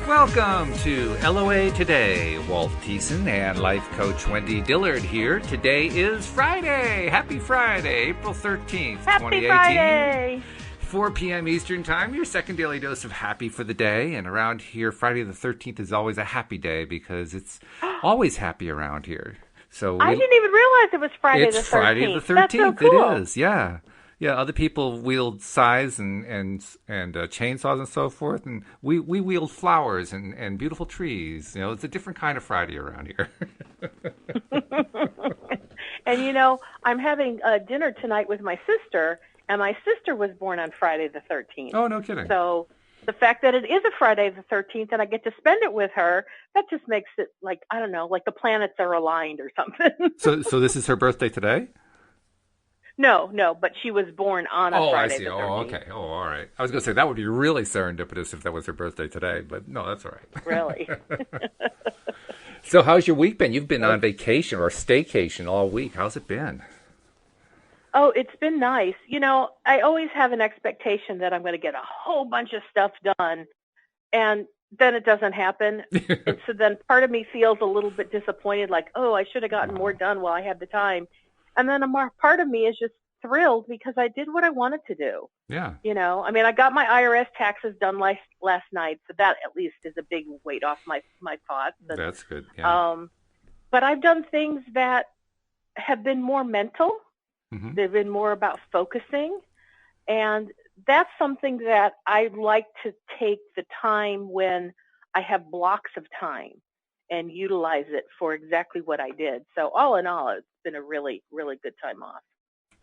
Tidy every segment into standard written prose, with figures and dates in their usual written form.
Welcome to LOA Today. Walt Thiessen and life coach Wendy Dillard here. Today is Friday. Happy Friday, April 13th, Happy 2018. Friday. 4 p.m. Eastern Time, your second daily dose of happy for the day. And around here, Friday the 13th is always a happy day because it's always happy around here. So I didn't even realize it was Friday the 13th. It's Friday the 13th. That's so cool. It is, yeah. Yeah, other people wield scythes and chainsaws and so forth, and we wield flowers and beautiful trees. You know, it's a different kind of Friday around here. And, you know, I'm having dinner tonight with my sister, and my sister was born on Friday the 13th. Oh, no kidding. So the fact that it is a Friday the 13th and I get to spend it with her, that just makes it like, I don't know, like the planets are aligned or something. So this is her birthday today? No, but she was born on a Friday the 13th. Oh, okay. Oh, all right. I was going to say that would be really serendipitous if that was her birthday today, but no, that's all right. Really? So how's your week been? You've been on vacation or staycation all week. How's it been? Oh, it's been nice. You know, I always have an expectation that I'm going to get a whole bunch of stuff done, and then it doesn't happen. And so then part of me feels a little bit disappointed, like, oh, I should have gotten more done while I had the time. And then part of me is just thrilled because I did what I wanted to do. Yeah. You know, I mean, I got my IRS taxes done last night, so that at least is a big weight off my thoughts. And, that's good. Yeah. But I've done things that have been more mental. Mm-hmm. They've been more about focusing. And that's something that I like to take the time when I have blocks of time and utilize it for exactly what I did. So all in all, it's been a really, really good time off.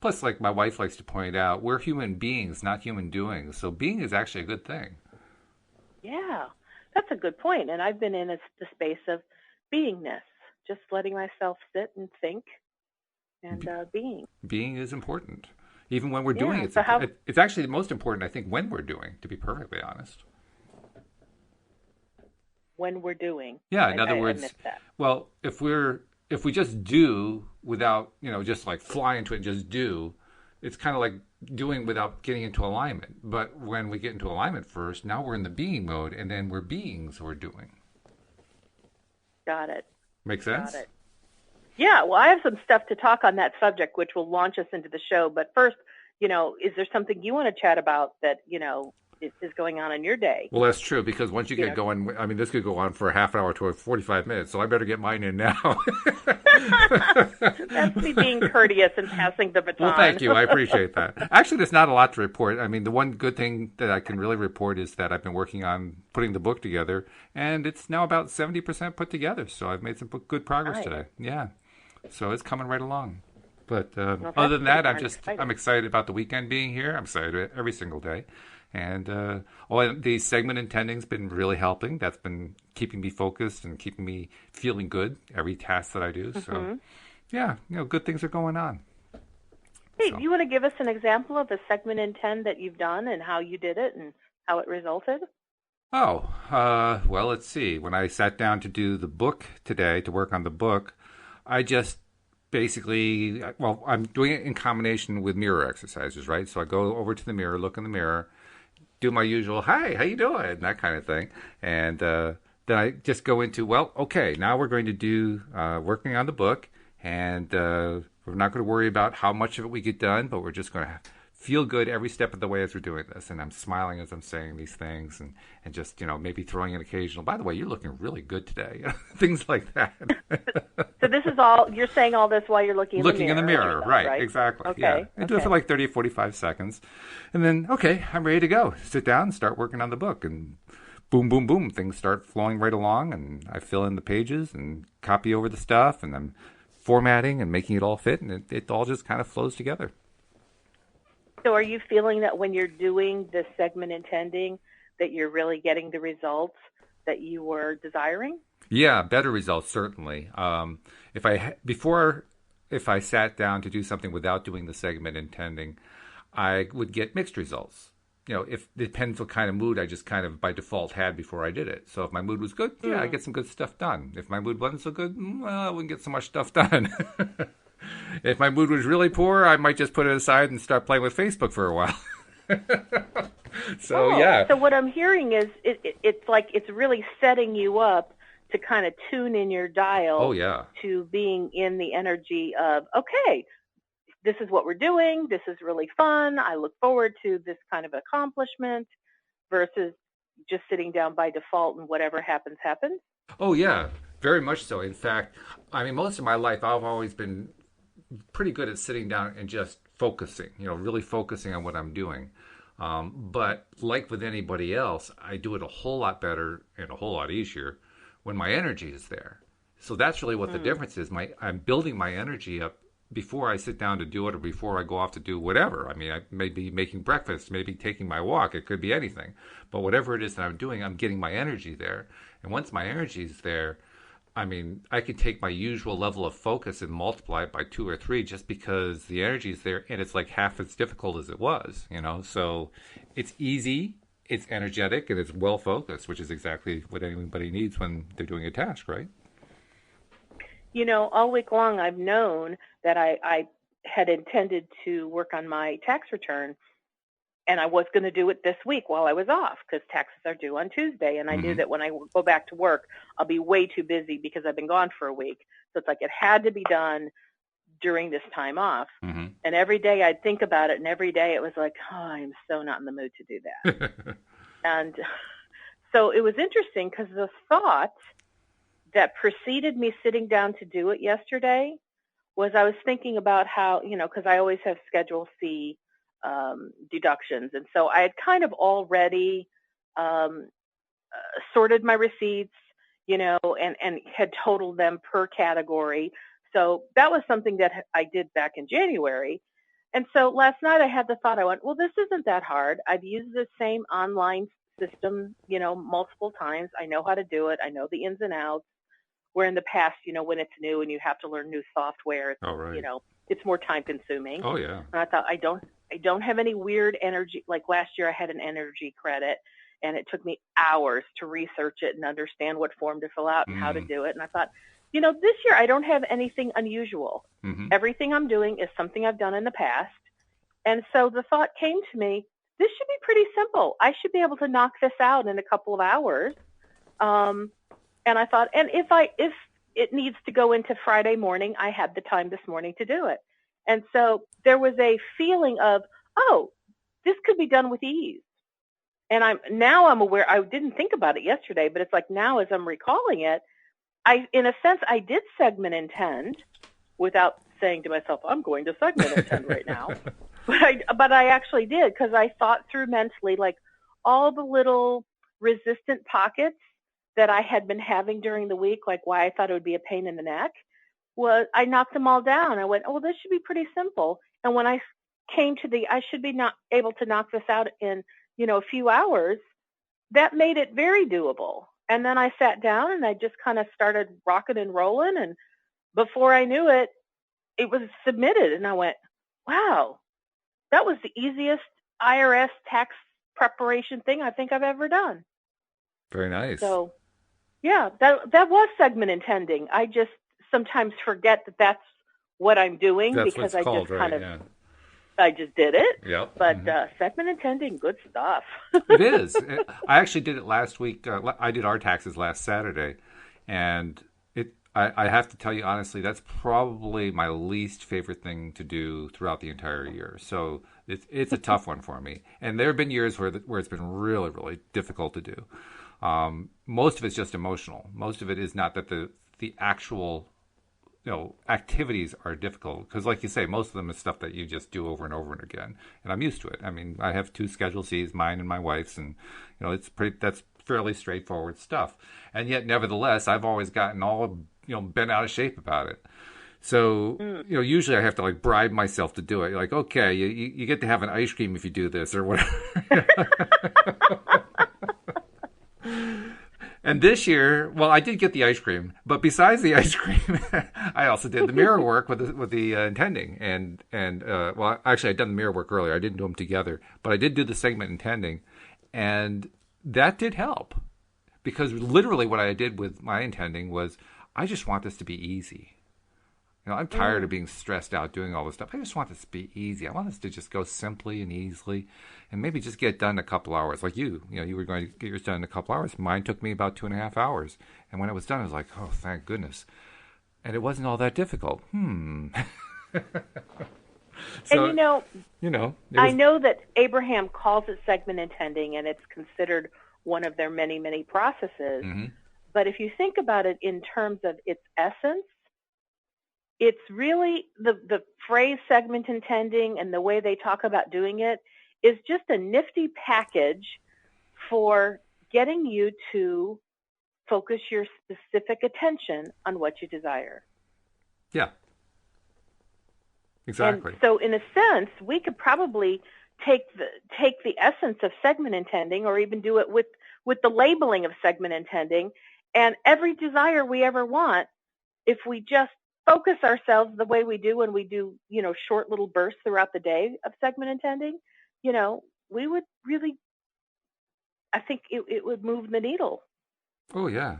Plus, like my wife likes to point out, we're human beings, not human doings. So being is actually a good thing. Yeah, that's a good point. And I've been in the space of beingness, just letting myself sit and think and being. Being is important. Even when we're doing it. It's actually the most important, I think, when we're doing, to be perfectly honest. When we're doing. Yeah, in other words, well, if we just do without, just like fly into it and just do, it's kind of like doing without getting into alignment. But when we get into alignment first, now we're in the being mode, and then we're being, so we're doing. Got it. Make sense? Got it. Yeah, well, I have some stuff to talk on that subject, which will launch us into the show. But first, is there something you want to chat about that, is going on in your day? Well, that's true, because once you get going, I mean, this could go on for a half an hour to 45 minutes, so I better get mine in now. That's me being courteous and passing the baton. Well, thank you. I appreciate that. Actually, there's not a lot to report. I mean, the one good thing that I can really report is that I've been working on putting the book together, and it's now about 70% put together, so I've made some good progress today. Yeah. So it's coming right along. But other than that, I'm excited about the weekend being here. I'm excited every single day. And the segment intending's been really helping. That's been keeping me focused and keeping me feeling good every task that I do. Mm-hmm. So, yeah, good things are going on. Hey, do you want to give us an example of a segment intend that you've done and how you did it and how it resulted? Oh, well, let's see. When I sat down to do the book today, to work on the book, I just basically, I'm doing it in combination with mirror exercises, right? So I go over to the mirror, look in the mirror, do my usual, hi, how you doing? That kind of thing. And then I just go into, okay, now we're going to do working on the book. And we're not going to worry about how much of it we get done, but we're just going to feel good every step of the way as we're doing this. And I'm smiling as I'm saying these things and just, maybe throwing an occasional, by the way, you're looking really good today. Things like that. So this is all, you're saying all this while you're looking in the mirror. Looking in the mirror, right, exactly. Okay. Yeah. And do it for like 30 or 45 seconds. And then, okay, I'm ready to go. Sit down and start working on the book. And boom, boom, boom, things start flowing right along. And I fill in the pages and copy over the stuff. And I'm formatting and making it all fit. And it all just kind of flows together. So are you feeling that when you're doing this segment intending that you're really getting the results that you were desiring? Yeah, better results, certainly. If I sat down to do something without doing the segment intending, I would get mixed results. If it depends what kind of mood I just kind of by default had before I did it. So if my mood was good, I get some good stuff done. If my mood wasn't so good, I wouldn't get so much stuff done. If my mood was really poor, I might just put it aside and start playing with Facebook for a while. So Oh, yeah. so what I'm hearing is it's like it's really setting you up to kind of tune in your Oh dial yeah. to being in the energy of, okay, this is what we're doing. This is really fun. I look forward to this kind of accomplishment versus just sitting down by default and whatever happens, happens. Oh yeah. Very much so. In fact, I mean, most of my life I've always been pretty good at sitting down and just focusing, really focusing on what I'm doing. But like with anybody else, I do it a whole lot better and a whole lot easier when my energy is there. So that's really what the Mm. difference is. I'm building my energy up before I sit down to do it or before I go off to do whatever. I mean, I may be making breakfast, maybe taking my walk. It could be anything. But whatever it is that I'm doing, I'm getting my energy there. And once my energy is there, I mean, I can take my usual level of focus and multiply it by 2 or 3 just because the energy is there and it's like half as difficult as it was. So it's easy, it's energetic, and it's well focused, which is exactly what anybody needs when they're doing a task, right? All week long I've known that I had intended to work on my tax return, and I was going to do it this week while I was off because taxes are due on Tuesday. And I knew Mm-hmm. that when I go back to work, I'll be way too busy because I've been gone for a week. So it's like it had to be done during this time off. Mm-hmm. And every day I'd think about it, and every day it was like, oh, I'm so not in the mood to do that. And so it was interesting because the thought that preceded me sitting down to do it yesterday was I was thinking about how, because I always have Schedule C deductions. And so I had kind of already um, sorted my receipts, and had totaled them per category. So that was something that I did back in January. And so last night I had the thought, I went, well, this isn't that hard. I've used the same online system, multiple times. I know how to do it. I know the ins and outs. Where in the past, when it's new and you have to learn new software, All right. it's more time consuming. Oh, yeah. And I thought I don't have any weird energy. Like last year I had an energy credit and it took me hours to research it and understand what form to fill out and how to Mm. do it. And I thought, this year I don't have anything unusual. Mm-hmm. Everything I'm doing is something I've done in the past. And so the thought came to me, this should be pretty simple. I should be able to knock this out in a couple of hours. Um, and I thought, and if it needs to go into Friday morning, I had the time this morning to do it. And so there was a feeling of, oh, this could be done with ease. And I'm aware, I didn't think about it yesterday, but it's like now as I'm recalling it, in a sense, I did segment intend without saying to myself, I'm going to segment intend right now. But I actually did because I thought through mentally, like all the little resistant pockets that I had been having during the week, like why I thought it would be a pain in the neck, was I knocked them all down. I went, oh, well, this should be pretty simple. And when I came to I should be not able to knock this out in, a few hours, that made it very doable. And then I sat down and I just kind of started rocking and rolling. And before I knew it, it was submitted. And I went, wow, that was the easiest IRS tax preparation thing I think I've ever done. Very nice. So yeah, that was segment intending. I just sometimes forget that that's what I'm doing That's what because it's called, right? Yeah. I just did it. Yep. But Mm-hmm. segment intending, good stuff. It is. I actually did it last week. I did our taxes last Saturday, and I have to tell you honestly, that's probably my least favorite thing to do throughout the entire year. So it's a tough one for me. And there have been years where it's been really really difficult to do. Most of it's just emotional. Most of it is not that the actual activities are difficult because, like you say, most of them is stuff that you just do over and over and again, and I'm used to it. I mean, I have 2 Schedule Cs, mine and my wife's, and that's fairly straightforward stuff. And yet, nevertheless, I've always gotten all bent out of shape about it. So usually I have to like bribe myself to do it. You're like, okay, you get to have an ice cream if you do this or whatever. And this year, well, I did get the ice cream, but besides the ice cream, I also did the mirror work with the intending, and well, actually, I'd done the mirror work earlier. I didn't do them together, but I did do the segment intending, and that did help because literally what I did with my intending was I just want this to be easy. I'm tired of being stressed out doing all this stuff. I just want this to be easy. I want this to just go simply and easily, and maybe just get done in a couple hours. Like you were going to get yours done in a couple hours. Mine took me about 2.5 hours, and when it was done, I was like, oh, thank goodness. And it wasn't all that difficult. So, and I know that Abraham calls it segment intending, and it's considered one of their many, many processes. Mm-hmm. But if you think about it in terms of its essence, it's really the phrase segment intending and the way they talk about doing it is just a nifty package for getting you to focus your specific attention on what you desire. Yeah. Exactly. And so in a sense, we could probably take the essence of segment intending, or even do it with the labeling of segment intending, and every desire we ever want, if we just focus ourselves the way we do when we do, short little bursts throughout the day of segment intending, we would really, I think it would move the needle. Oh, yeah.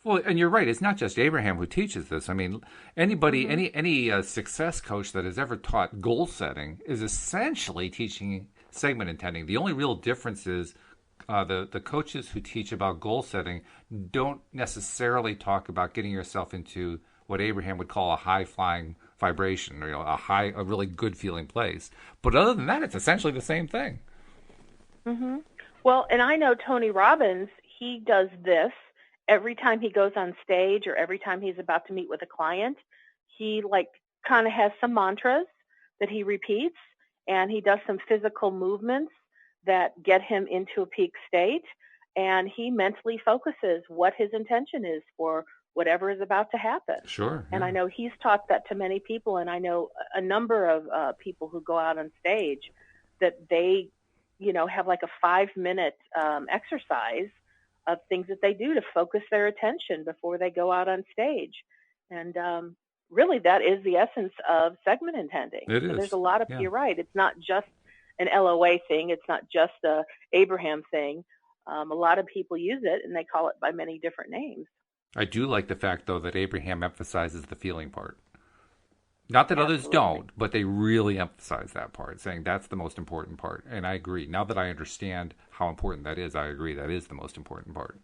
Well, and you're right. It's not just Abraham who teaches this. I mean, anybody, any success coach that has ever taught goal setting is essentially teaching segment intending. The only real difference is the coaches who teach about goal setting don't necessarily talk about getting yourself into what Abraham would call a high-flying vibration, or a really good-feeling place. But other than that, it's essentially the same thing. Mm-hmm. Well, and I know Tony Robbins, he does this every time he goes on stage, or every time he's about to meet with a client. He kind of has some mantras that he repeats, and he does some physical movements that get him into a peak state, and he mentally focuses what his intention is for whatever is about to happen. Sure. Yeah. And I know he's taught that to many people, and I know a number of people who go out on stage that they, have like a 5-minute exercise of things that they do to focus their attention before they go out on stage. And really, that is the essence of segment intending. It is. So there's a lot of, you're right, it's not just an LOA thing, it's not just a Abraham thing. A lot of people use it, and they call it by many different names. I do like the fact, though, that Abraham emphasizes the feeling part. Not that Absolutely. others don't, but they really emphasize that part, saying that's the most important part. And I agree. Now that I understand how important that is, I agree that is the most important part.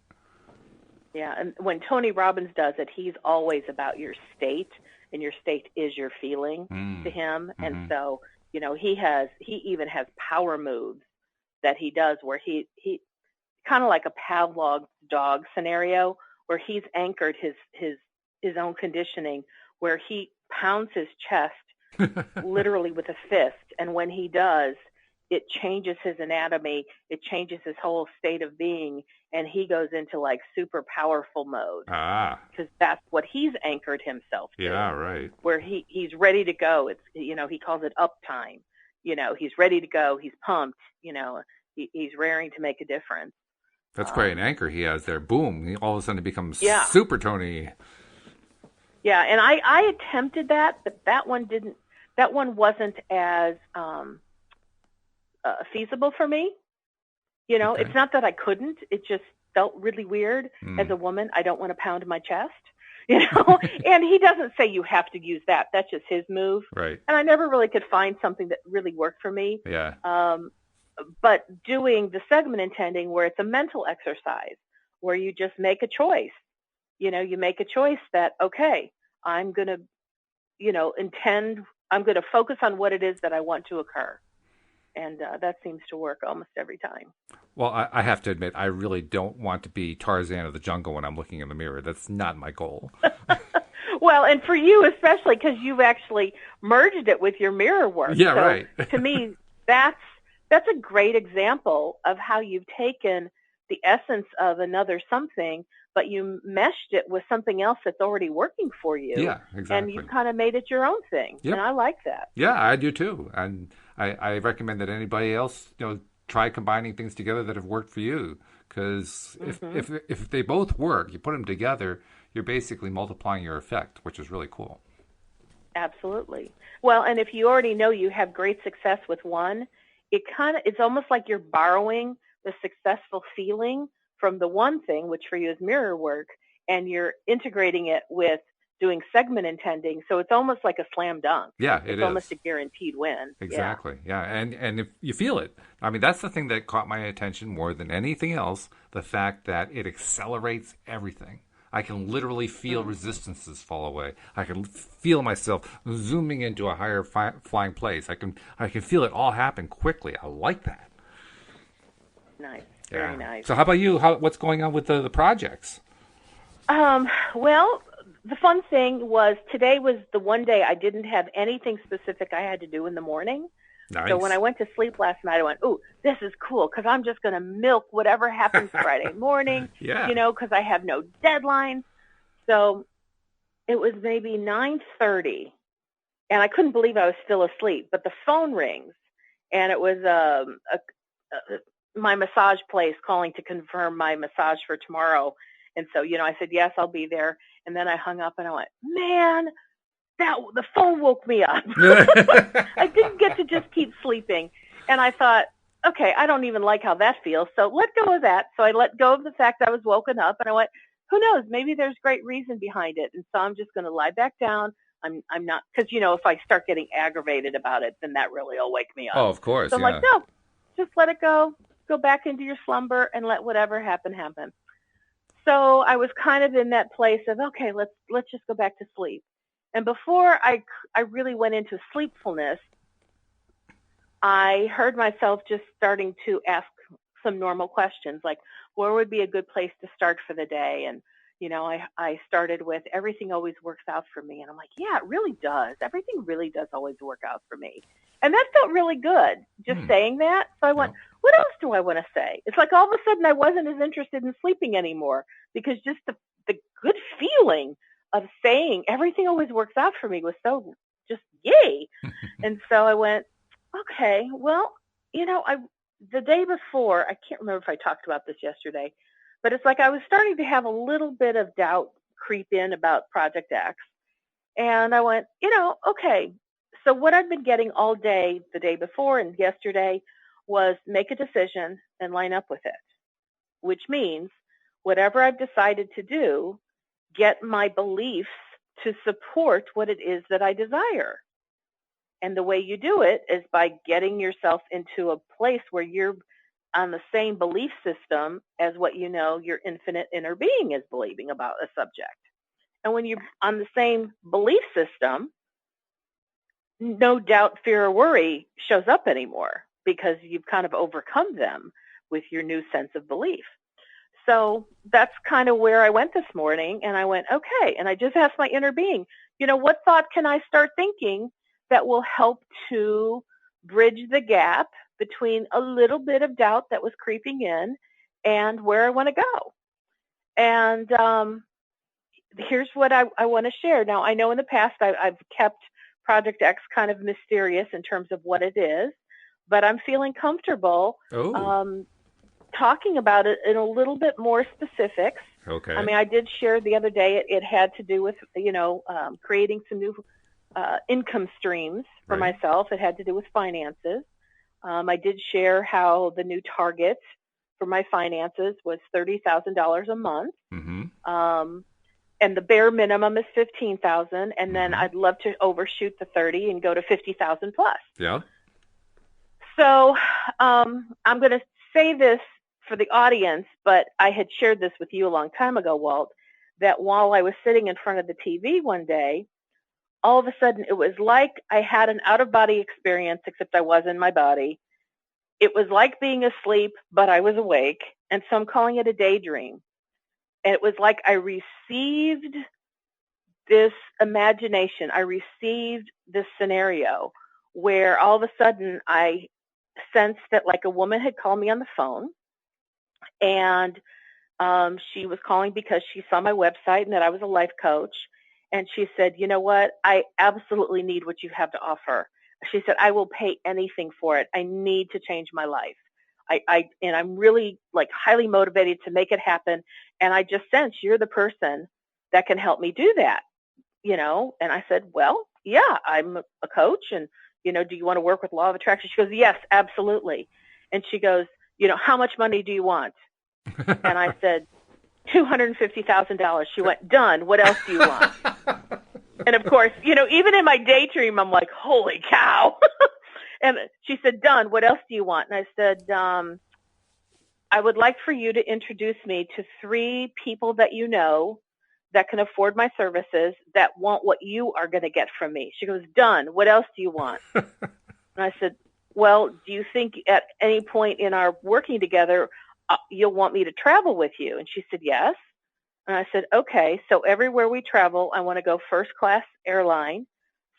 Yeah, and when Tony Robbins does it, he's always about your state, and your state is your feeling to him. Mm-hmm. And so, he even has power moves that he does where he kind of like a Pavlov's dog scenario, where he's anchored his own conditioning, where he pounds his chest literally with a fist. And when he does, it changes his anatomy. It changes his whole state of being. And he goes into like super powerful mode. Because that's what he's anchored himself to. Yeah, right. Where he's ready to go. It's, he calls it uptime. He's ready to go. He's pumped. He's raring to make a difference. That's quite an anchor he has there. Boom. He all of a sudden becomes super Tony. Yeah, and I attempted that, but that one wasn't as feasible for me. Okay. It's not that I couldn't. It just felt really weird. As a woman, I don't want to pound my chest, and he doesn't say you have to use that. That's just his move. Right. And I never really could find something that really worked for me. Yeah. But doing the segment intending, where it's a mental exercise, where you just make a choice. You make a choice that, okay, I'm going to, I'm going to focus on what it is that I want to occur. And that seems to work almost every time. Well, I have to admit, I really don't want to be Tarzan of the jungle when I'm looking in the mirror. That's not my goal. Well, and for you especially, because you've actually merged it with your mirror work. Yeah, so right. To me, that's a great example of how you've taken the essence of another something, but you meshed it with something else that's already working for you. Yeah, exactly. And you've kind of made it your own thing. Yep. And I like that. Yeah, I do too. And I recommend that anybody else, try combining things together that have worked for you. Because if they both work, you put them together, you're basically multiplying your effect, which is really cool. Absolutely. Well, and if you already know you have great success with one, it's almost like you're borrowing the successful feeling from the one thing, which for you is mirror work, and you're integrating it with doing segment intending, so it's almost like a slam dunk. Yeah, It's it almost is. a guaranteed win. Exactly. Yeah. And if you feel it. I mean, that's the thing that caught my attention more than anything else, the fact that it accelerates everything. I can literally feel resistances fall away. I can feel myself zooming into a higher flying place. I can feel it all happen quickly. I like that. Nice. Yeah. Very nice. So how about you? What's going on with the projects? Well, the fun thing was today was the one day I didn't have anything specific I had to do in the morning. Nice. So when I went to sleep last night, I went, "Ooh, this is cool because I'm just going to milk whatever happens Friday morning, Yeah. because I have no deadline." So it was maybe 9:30, and I couldn't believe I was still asleep. But the phone rings, and it was my massage place calling to confirm my massage for tomorrow. And so, I said, yes, I'll be there. And then I hung up and I went, man, the phone woke me up. I didn't get to just keep sleeping. And I thought, okay, I don't even like how that feels. So let go of that. So I let go of the fact I was woken up and I went, who knows? Maybe there's great reason behind it. And so I'm just going to lie back down. I'm not, because, if I start getting aggravated about it, then that really will wake me up. Oh, of course. So I'm like, no, just let it go. Go back into your slumber and let whatever happen. So I was kind of in that place of, okay, let's just go back to sleep. And before I really went into sleepfulness, I heard myself just starting to ask some normal questions, like where would be a good place to start for the day? And, I started with everything always works out for me. And I'm like, yeah, it really does. Everything really does always work out for me. And that felt really good, just saying that. So I went, what else do I want to say? It's like all of a sudden I wasn't as interested in sleeping anymore because just the good feeling of saying everything always works out for me was so just yay. And so I went, okay, well, the day before, I can't remember if I talked about this yesterday, but it's like I was starting to have a little bit of doubt creep in about Project X. And I went, okay, so what I've been getting all day, the day before and yesterday, was make a decision and line up with it, which means whatever I've decided to do, get my beliefs to support what it is that I desire. And the way you do it is by getting yourself into a place where you're on the same belief system as what your infinite inner being is believing about a subject. And when you're on the same belief system, no doubt, fear, or worry shows up anymore because you've kind of overcome them with your new sense of belief. So that's kind of where I went this morning. And I went, okay. And I just asked my inner being, what thought can I start thinking that will help to bridge the gap between a little bit of doubt that was creeping in and where I want to go? And here's what I want to share. Now, I know in the past I've kept Project X kind of mysterious in terms of what it is, but I'm feeling comfortable talking about it in a little bit more specifics. Okay. I mean, I did share the other day it had to do with, creating some new income streams for myself. It had to do with finances. I did share how the new target for my finances was $30,000 a month. Mm-hmm. And the bare minimum is $15,000, and then I'd love to overshoot the 30 and go to 50,000 plus. Yeah. So I'm going to say this for the audience, but I had shared this with you a long time ago, Walt, that while I was sitting in front of the TV one day, all of a sudden it was like I had an out-of-body experience, except I was in my body. It was like being asleep, but I was awake, and so I'm calling it a daydream. And it was like I received this imagination. I received this scenario where all of a sudden I sensed that like a woman had called me on the phone, and she was calling because she saw my website and that I was a life coach. And she said, you know what? I absolutely need what you have to offer. She said, I will pay anything for it. I need to change my life. And I'm really like highly motivated to make it happen. And I just sense you're the person that can help me do that, And I said, well, yeah, I'm a coach. And, do you want to work with law of attraction? She goes, yes, absolutely. And she goes, how much money do you want? And I said, $250,000. She went, done. What else do you want? And of course, even in my daydream, I'm like, holy cow. And she said, "Done. What else do you want?" And I said, "I would like for you to introduce me to 3 people that you know that can afford my services that want what you are going to get from me." She goes, "Done. What else do you want?" And I said, "Well, do you think at any point in our working together, you'll want me to travel with you?" And she said, "Yes." And I said, "Okay, so everywhere we travel, I want to go first class airline,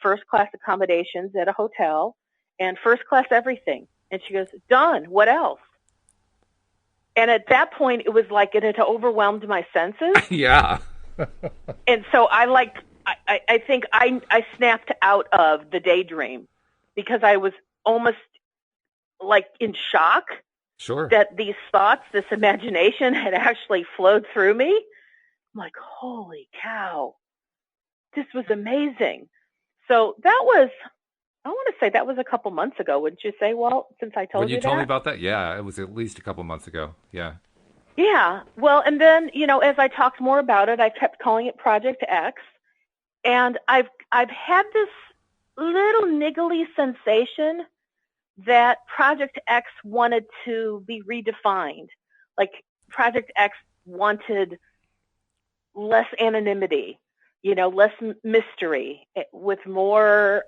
first class accommodations at a hotel, and first class everything." And she goes, "Done. What else?" And at that point, it was like it had overwhelmed my senses. Yeah. And so I think I snapped out of the daydream because I was almost like in shock Sure. that these thoughts, this imagination had actually flowed through me. I'm like, holy cow, this was amazing. So that was, I want to say that was a couple months ago, wouldn't you say, Walt, since I When told you you told me that? about that, yeah, it was at least a couple months ago. Yeah. Yeah. Well, and then, as I talked more about it, I kept calling it Project X. And I've had this little niggly sensation that Project X wanted to be redefined. Like Project X wanted less anonymity, less mystery, with more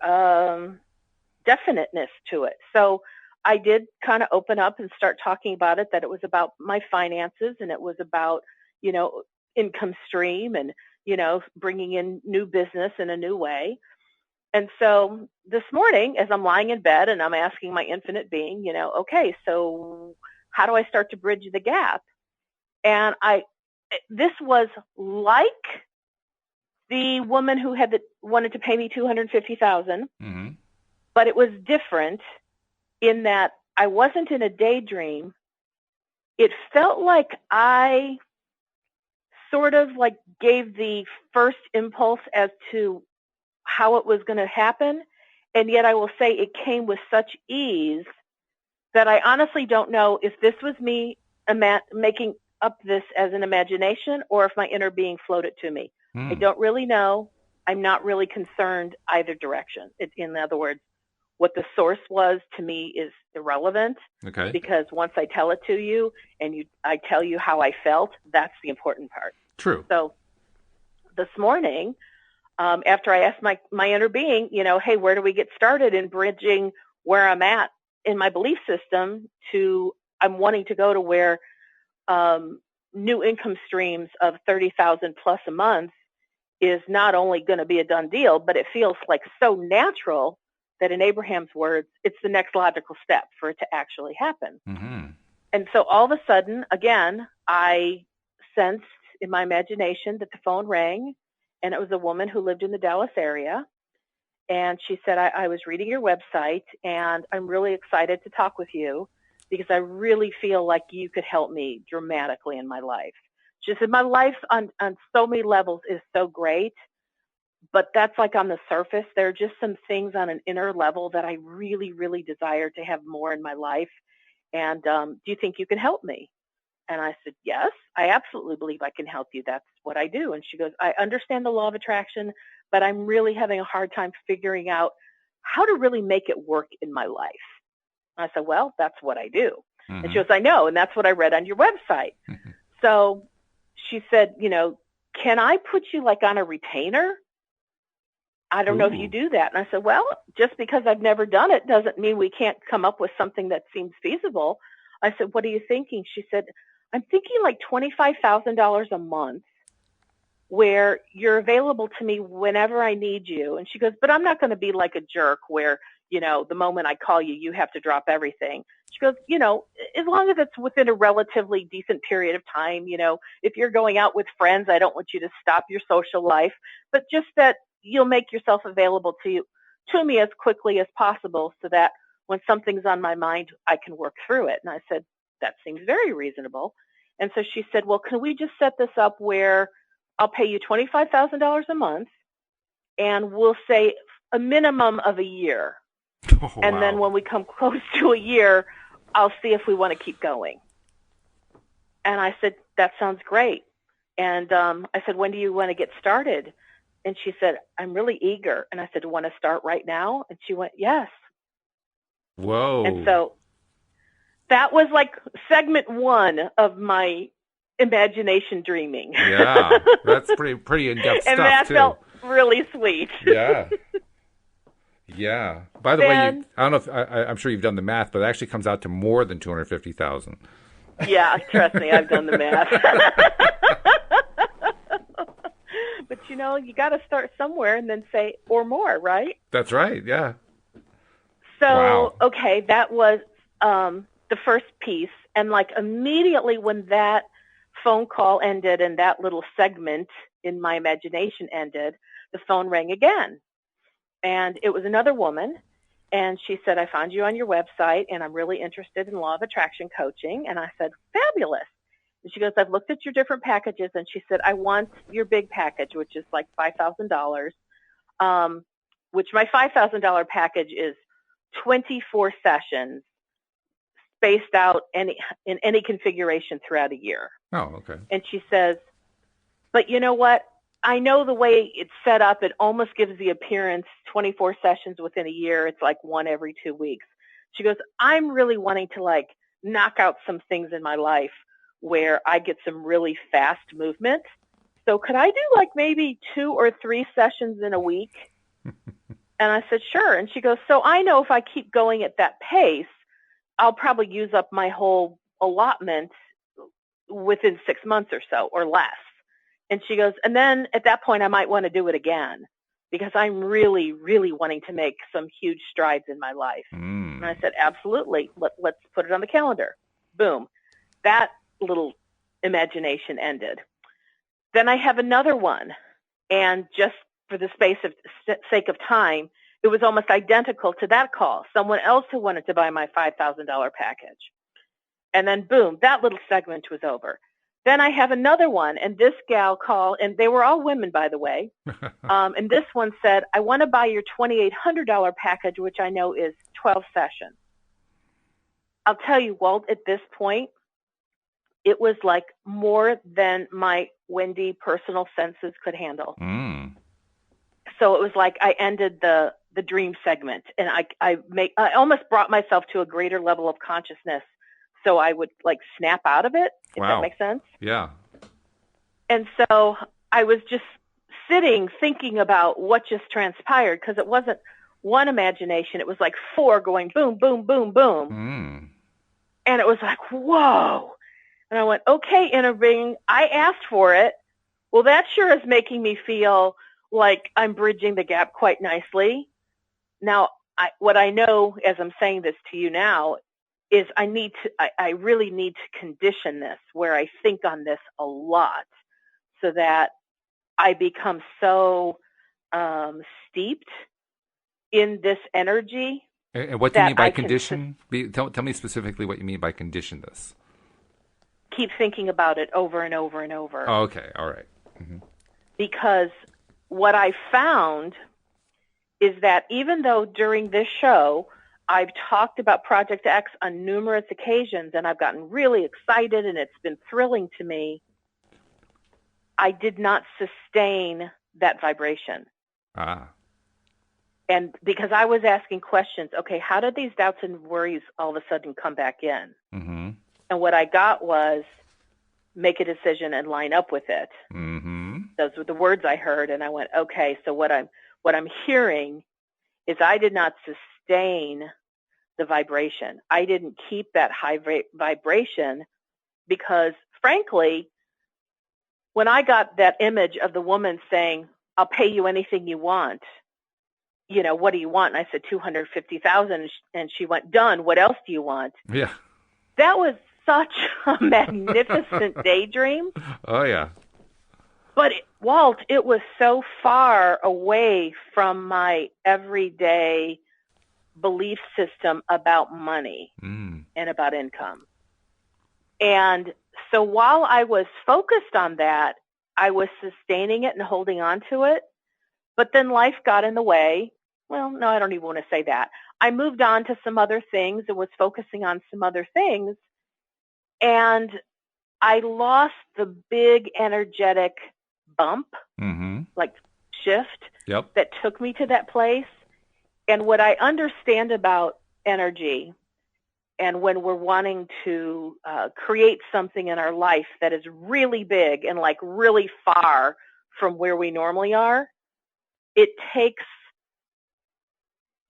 definiteness to it. So I did kind of open up and start talking about it, that it was about my finances and it was about, income stream and, bringing in new business in a new way. And so this morning, as I'm lying in bed and I'm asking my infinite being, okay, so how do I start to bridge the gap? And this was like the woman who wanted to pay me $250,000, Mm-hmm. but it was different in that I wasn't in a daydream. It felt like I sort of like gave the first impulse as to how it was going to happen. And yet I will say it came with such ease that I honestly don't know if this was me making up this as an imagination or if my inner being floated to me. I don't really know. I'm not really concerned either direction. In other words, what the source was to me is irrelevant. Okay. Because once I tell it to you and I tell you how I felt, that's the important part. True. So this morning, after I asked my inner being, hey, where do we get started in bridging where I'm at in my belief system to I'm wanting to go to where new income streams of 30,000 plus a month is not only going to be a done deal, but it feels like so natural that in Abraham's words, it's the next logical step for it to actually happen. Mm-hmm. And so all of a sudden, again, I sensed in my imagination that the phone rang, and it was a woman who lived in the Dallas area. And she said, I was reading your website, and I'm really excited to talk with you because I really feel like you could help me dramatically in my life. She said, my life on so many levels is so great, but that's like on the surface. There are just some things on an inner level that I really, really desire to have more in my life. And do you think you can help me? And I said, yes, I absolutely believe I can help you. That's what I do. And she goes, I understand the law of attraction, but I'm really having a hard time figuring out how to really make it work in my life. And I said, well, that's what I do. Mm-hmm. And she goes, I know. And that's what I read on your website. Mm-hmm. So she said, can I put you like on a retainer? I don't know if you do that. And I said, well, just because I've never done it doesn't mean we can't come up with something that seems feasible. I said, what are you thinking? She said, I'm thinking like $25,000 a month where you're available to me whenever I need you. And she goes, but I'm not going to be like a jerk where, the moment I call you, you have to drop everything. She goes, as long as it's within a relatively decent period of time, if you're going out with friends, I don't want you to stop your social life, but just that you'll make yourself available to me as quickly as possible so that when something's on my mind, I can work through it. And I said, that seems very reasonable. And so she said, well, can we just set this up where I'll pay you $25,000 a month and we'll say a minimum of a year. Oh, and wow. then when we come close to a year, I'll see if we want to keep going. And I said, that sounds great. And I said, when do you want to get started? And she said, I'm really eager. And I said, want to start right now? And she went, yes. And Whoa. so that was like segment 1 of my imagination dreaming. Yeah, that's pretty in-depth stuff, and that too. felt really sweet. Yeah. Yeah. By the way, Then, I don't know if I'm sure you've done the math, but it actually comes out to more than 250,000. Yeah, trust me, I've done the math. But you got to start somewhere and then say or more, right? That's right. Yeah. So, Wow. okay, that was the first piece, and like immediately when that phone call ended and that little segment in my imagination ended, the phone rang again. And it was another woman, and she said, I found you on your website, and I'm really interested in law of attraction coaching. And I said, fabulous. And she goes, I've looked at your different packages, and she said, I want your big package, which is like $5,000, which my $5,000 package is 24 sessions spaced out in any configuration throughout a year. Oh, okay. And she says, but you know what? I know the way it's set up, it almost gives the appearance 24 sessions within a year. It's like one every 2 weeks. She goes, I'm really wanting to like knock out some things in my life where I get some really fast movement. So could I do like maybe 2 or 3 sessions in a week? And I said, sure. And she goes, so I know if I keep going at that pace, I'll probably use up my whole allotment within 6 months or so or less. And she goes, and then at that point, I might want to do it again because I'm really, really wanting to make some huge strides in my life. Mm. And I said, absolutely. Let's put it on the calendar. Boom. That little imagination ended. Then I have another one. And just for the sake of time, it was almost identical to that call. Someone else who wanted to buy my $5,000 package. And then boom, that little segment was over. Then I have another one, and this gal called, and they were all women, by the way. And this one said, I want to buy your $2,800 package, which I know is 12 sessions. I'll tell you, Walt, at this point, it was like more than my Wendy personal senses could handle. Mm. So it was like I ended the dream segment, and I almost brought myself to a greater level of consciousness so I would like snap out of it, if Wow. that makes sense. Yeah. And so I was just sitting thinking about what just transpired because it wasn't one imagination. It was like 4 going boom, boom, boom, boom. Mm. And it was like, whoa. And I went, okay, inner being, I asked for it. Well, that sure is making me feel like I'm bridging the gap quite nicely. Now, what I know as I'm saying this to you now is I really need to condition this where I think on this a lot so that I become so steeped in this energy. And what do you mean by condition? Tell me specifically what you mean by condition this. Keep thinking about it over and over and over. Oh, okay. All right. Mm-hmm. Because what I found is that even though during this show, I've talked about Project X on numerous occasions and I've gotten really excited and it's been thrilling to me, I did not sustain that vibration. Ah. And because I was asking questions, okay, how did these doubts and worries all of a sudden come back in? Mm-hmm. And what I got was make a decision and line up with it. Mm-hmm. Those were the words I heard. And I went, okay, so what I'm hearing is I did not sustain the vibration. I didn't keep that high vibration because, frankly, when I got that image of the woman saying, I'll pay you anything you want, what do you want? And I said, 250,000. And she went, done. What else do you want? Yeah. That was such a magnificent daydream. Oh, yeah. But Walt, it was so far away from my everyday belief system about money and about income. And so while I was focused on that, I was sustaining it and holding on to it. But then life got in the way. Well, no, I don't even want to say that. I moved on to some other things and was focusing on some other things. And I lost the big energetic bump, like shift Yep. that took me to that place. And what I understand about energy, and when we're wanting to create something in our life that is really big and like really far from where we normally are, it takes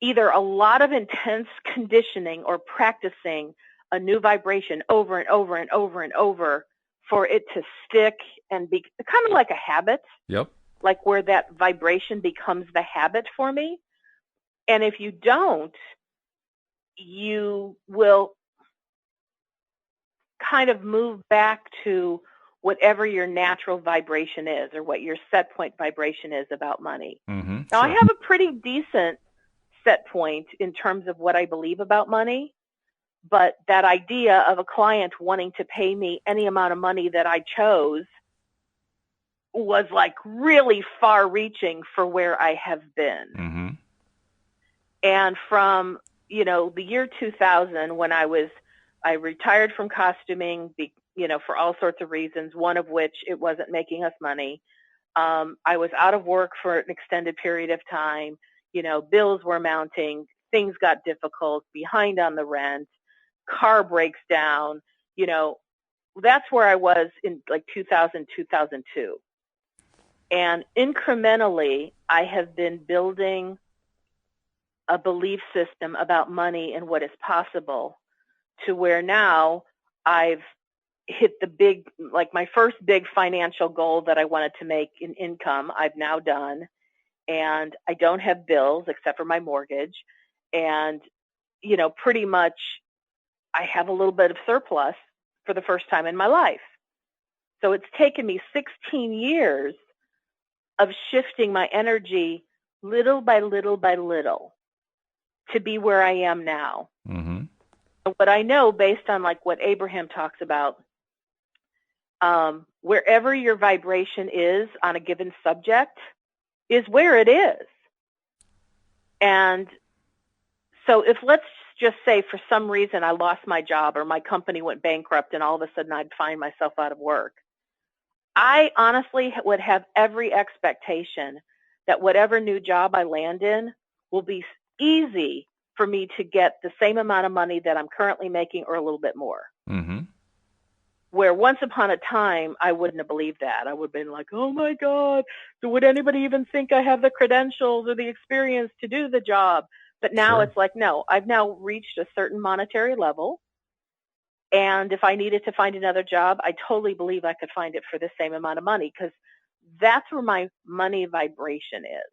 either a lot of intense conditioning or practicing a new vibration over and over and over and over for it to stick and be kind of like a habit. Yep. Like where that vibration becomes the habit for me. And if you don't, you will kind of move back to whatever your natural vibration is or what your set point vibration is about money. Mm-hmm. Now, Sure. I have a pretty decent set point in terms of what I believe about money, but that idea of a client wanting to pay me any amount of money that I chose was like really far reaching for where I have been. Mm-hmm. And from, the year 2000, when I retired from costuming, for all sorts of reasons, one of which it wasn't making us money. I was out of work for an extended period of time. Bills were mounting, things got difficult, behind on the rent, car breaks down. That's where I was in like 2000, 2002. And incrementally, I have been building a belief system about money and what is possible to where now I've hit my first big financial goal that I wanted to make in income, I've now done. And I don't have bills except for my mortgage. And, pretty much I have a little bit of surplus for the first time in my life. So it's taken me 16 years of shifting my energy little by little by little to be where I am now. Mm-hmm. What I know based on like what Abraham talks about, wherever your vibration is on a given subject is where it is. And so if let's just say for some reason I lost my job or my company went bankrupt and all of a sudden I'd find myself out of work, I honestly would have every expectation that whatever new job I land in will be easy for me to get the same amount of money that I'm currently making or a little bit more. Mm-hmm. Where once upon a time, I wouldn't have believed that. I would have been like, oh my God, would anybody even think I have the credentials or the experience to do the job? But now It's like, no, I've now reached a certain monetary level. And if I needed to find another job, I totally believe I could find it for the same amount of money because that's where my money vibration is.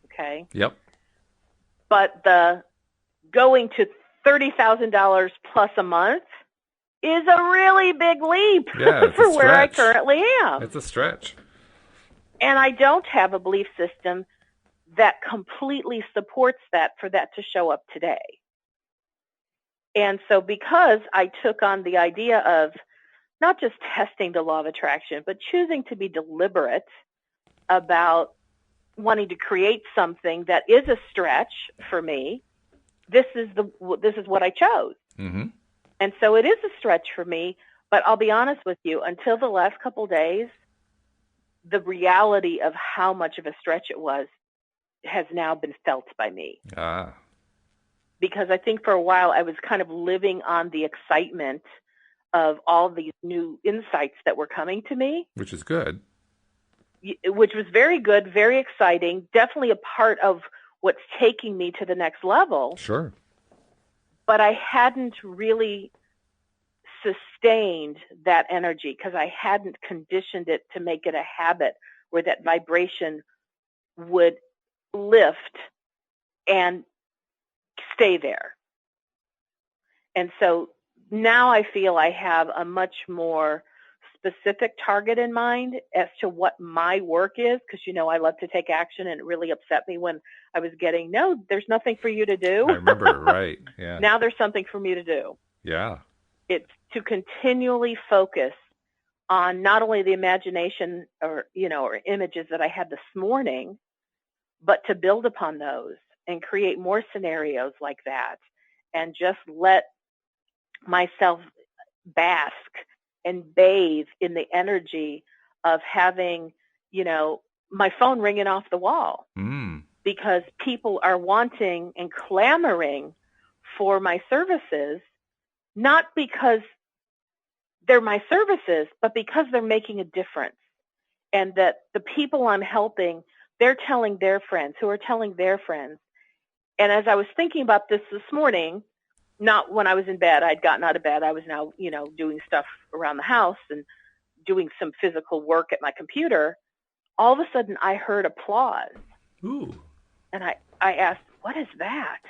Okay? Yep. But the going to $30,000 plus a month is a really big leap for where I currently am. It's a stretch. And I don't have a belief system that completely supports that for that to show up today. And so because I took on the idea of not just testing the law of attraction, but choosing to be deliberate about wanting to create something that is a stretch for me, this is what I chose. Mm-hmm. And so it is a stretch for me, but I'll be honest with you, until the last couple of days, the reality of how much of a stretch it was has now been felt by me. Ah. Because I think for a while I was kind of living on the excitement of all these new insights that were coming to me. Which is good. Which was very good, very exciting, definitely a part of what's taking me to the next level. Sure. But I hadn't really sustained that energy because I hadn't conditioned it to make it a habit where that vibration would lift and stay there. And so now I feel I have a much more specific target in mind as to what my work is, because I love to take action, and it really upset me when I was getting, no, there's nothing for you to do. I remember, right. Yeah. Now there's something for me to do. Yeah. It's to continually focus on not only the imagination or images that I had this morning, but to build upon those and create more scenarios like that and just let myself bask and bathe in the energy of having, my phone ringing off the wall because people are wanting and clamoring for my services, not because they're my services, but because they're making a difference. And that the people I'm helping, they're telling their friends who are telling their friends. And as I was thinking about this morning, not when I was in bed, I'd gotten out of bed. I was now, doing stuff around the house and doing some physical work at my computer. All of a sudden I heard applause. Ooh. And I asked, what is that?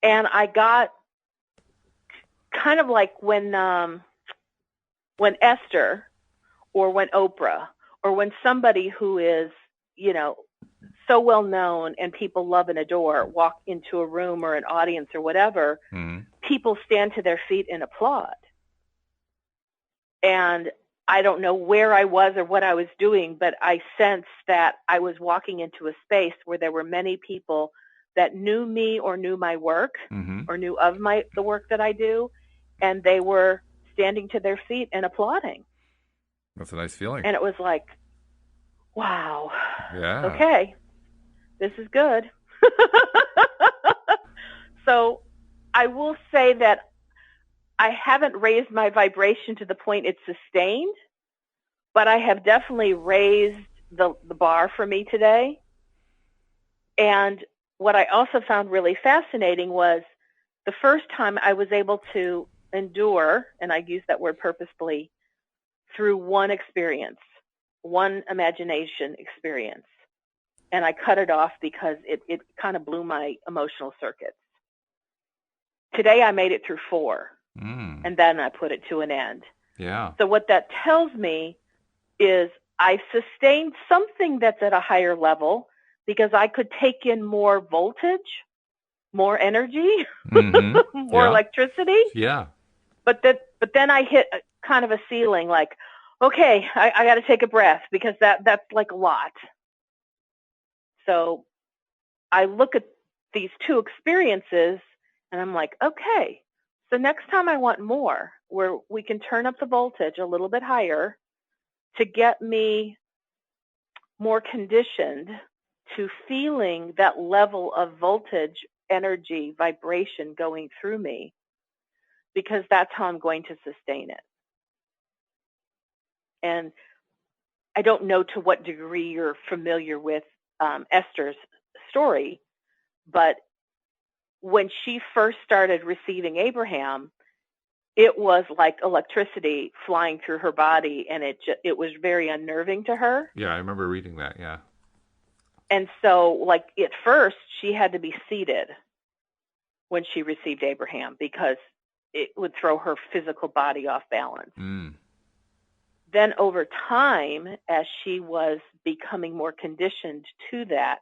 And I got kind of like when Esther or when Oprah or when somebody who is, so well known and people love and adore walk into a room or an audience or whatever, people stand to their feet and applaud. And I don't know where I was or what I was doing, but I sensed that I was walking into a space where there were many people that knew me or knew my work or knew of the work that I do, and they were standing to their feet and applauding. That's a nice feeling. And it was like, wow. Yeah. Okay. This is good. So I will say that I haven't raised my vibration to the point it's sustained, but I have definitely raised the bar for me today. And what I also found really fascinating was the first time I was able to endure, and I use that word purposefully, through one experience, one imagination experience. And I cut it off because it kind of blew my emotional circuits. Today I made it through 4, and then I put it to an end. Yeah. So what that tells me is I sustained something that's at a higher level because I could take in more voltage, more energy, more electricity. Yeah. But then I hit kind of a ceiling, like, okay, I got to take a breath because that's like a lot. So I look at these 2 experiences and I'm like, okay, so next time I want more, where we can turn up the voltage a little bit higher to get me more conditioned to feeling that level of voltage, energy, vibration going through me, because that's how I'm going to sustain it. And I don't know to what degree you're familiar with Esther's story, but when she first started receiving Abraham, it was like electricity flying through her body, and it was very unnerving to her. Yeah, I remember reading that, yeah. And so, like, at first, she had to be seated when she received Abraham because it would throw her physical body off balance. Then over time, as she was becoming more conditioned to that,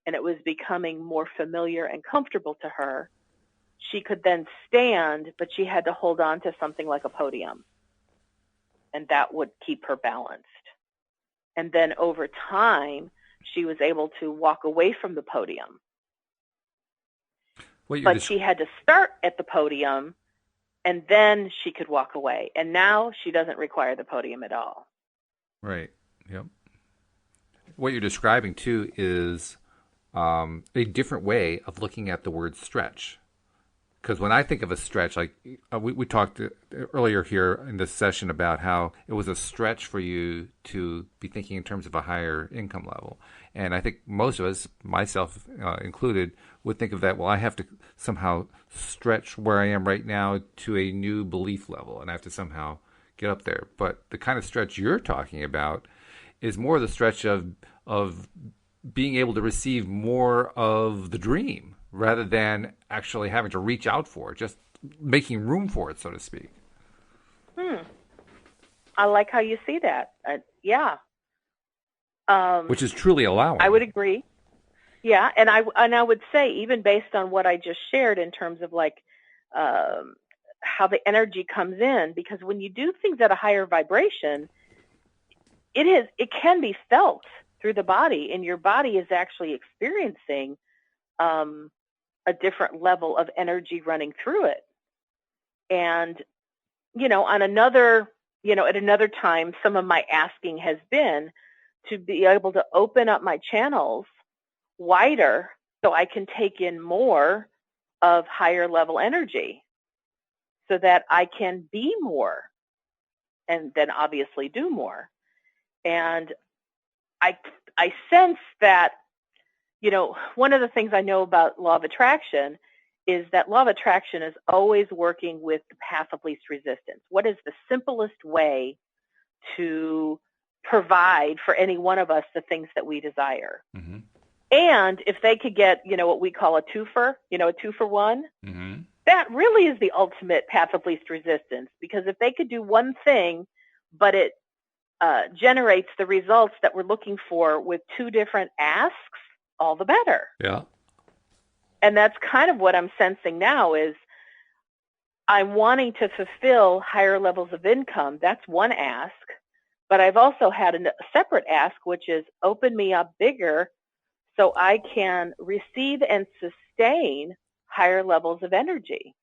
and it was becoming more familiar and comfortable to her, she could then stand, but she had to hold on to something like a podium, and that would keep her balanced. And then over time, she was able to walk away from the podium. But she had to start at the podium, and then she could walk away. And now she doesn't require the podium at all. Right. Yep. What you're describing, too, is a different way of looking at the word stretch. Because when I think of a stretch, like we talked earlier here in this session about how it was a stretch for you to be thinking in terms of a higher income level. And I think most of us, myself included, would think of that, well, I have to somehow stretch where I am right now to a new belief level, and I have to somehow get up there. But the kind of stretch you're talking about is more the stretch of being able to receive more of the dream, rather than actually having to reach out for it, just making room for it, so to speak. I like how you see that. Yeah. Which is truly allowing. I would agree. Yeah, and I would say, even based on what I just shared in terms of like how the energy comes in, because when you do things at a higher vibration, it can be felt through the body, and your body is actually experiencing a different level of energy running through it. And, at another time, some of my asking has been to be able to open up my channels wider so I can take in more of higher level energy so that I can be more and then obviously do more. And I sense that, one of the things I know about law of attraction is that law of attraction is always working with the path of least resistance. What is the simplest way to provide for any one of us the things that we desire? Mm-hmm. And if they could get, what we call a twofer, a 2-for-1, Mm-hmm. that really is the ultimate path of least resistance. Because if they could do one thing, but it generates the results that we're looking for with two different asks, all the better. Yeah. And that's kind of what I'm sensing now is I'm wanting to fulfill higher levels of income. That's one ask. But I've also had a separate ask, which is open me up bigger so I can receive and sustain higher levels of energy.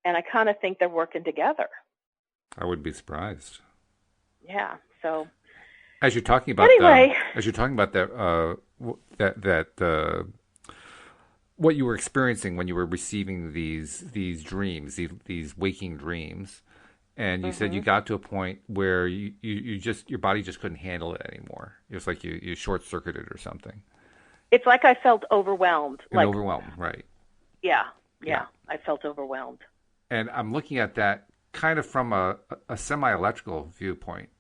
And I kind of think they're working together. I wouldn't be surprised. Yeah. So as you're talking about anyway, what you were experiencing when you were receiving these dreams, these waking dreams, and you said you got to a point where you just your body just couldn't handle it anymore. It was like you short circuited or something. It's like I felt overwhelmed. Overwhelmed, right? Yeah, I felt overwhelmed. And I'm looking at that kind of from a semi-electrical viewpoint,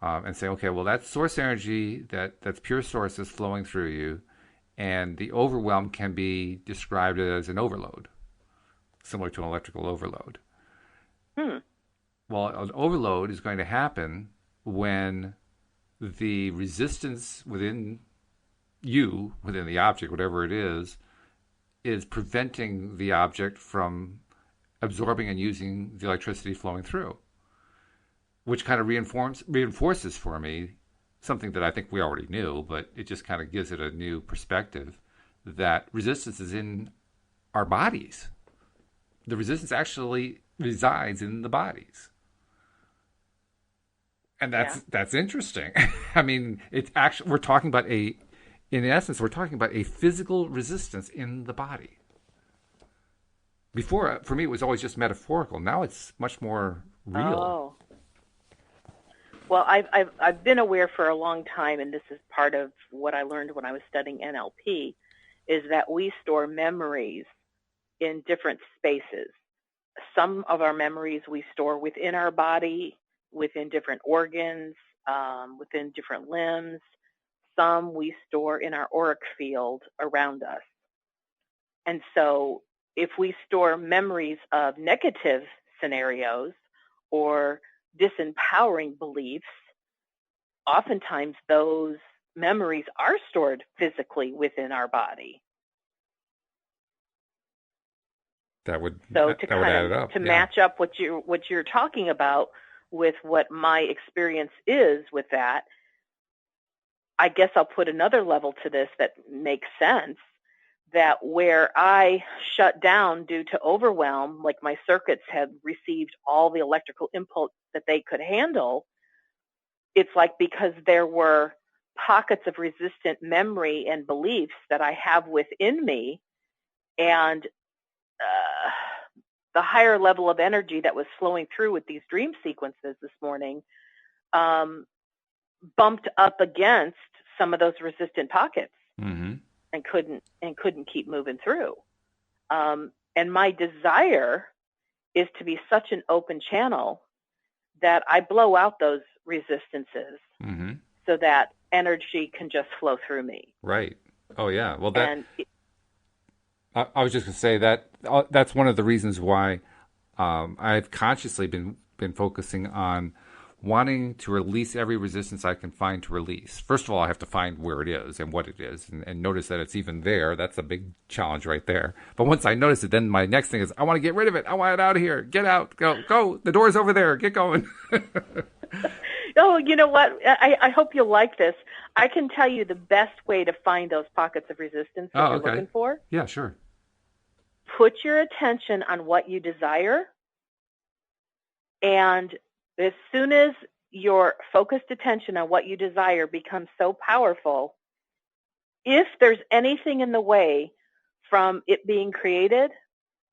and say, okay, well, that's source energy, that's pure source is flowing through you, and the overwhelm can be described as an overload, similar to an electrical overload. Well, an overload is going to happen when the resistance within you, within the object, whatever it is preventing the object from absorbing and using the electricity flowing through, which kind of reinforces for me something that I think we already knew, but it just kind of gives it a new perspective that resistance is in our bodies. The resistance actually resides in the bodies. And that's interesting. I mean, it's actually, we're talking about in essence, we're talking about a physical resistance in the body. Before, for me, it was always just metaphorical. Now it's much more real. Oh. Well, I've been aware for a long time, and this is part of what I learned when I was studying NLP, is that we store memories in different spaces. Some of our memories we store within our body, within different organs, within different limbs. Some we store in our auric field around us. And so if we store memories of negative scenarios or disempowering beliefs, oftentimes those memories are stored physically within our body. That would add it up. To match up what you're talking about with what my experience is with that, I guess I'll put another level to this that makes sense, that where I shut down due to overwhelm, like my circuits had received all the electrical impulse that they could handle, it's like because there were pockets of resistant memory and beliefs that I have within me, and the higher level of energy that was flowing through with these dream sequences this morning bumped up against some of those resistant pockets and couldn't keep moving through. And my desire is to be such an open channel that I blow out those resistances so that energy can just flow through me. Right. Oh, yeah. Well, I was just going to say that's one of the reasons why I've consciously been focusing on wanting to release every resistance I can find to release. First of all, I have to find where it is and what it is and notice that it's even there. That's a big challenge right there. But once I notice it, then my next thing is I want to get rid of it. I want it out of here. Get out. Go. The door's over there. Get going. Oh, you know what? I hope you'll like this. I can tell you the best way to find those pockets of resistance that you're looking for. Yeah, sure. Put your attention on what you desire, and as soon as your focused attention on what you desire becomes so powerful, if there's anything in the way from it being created,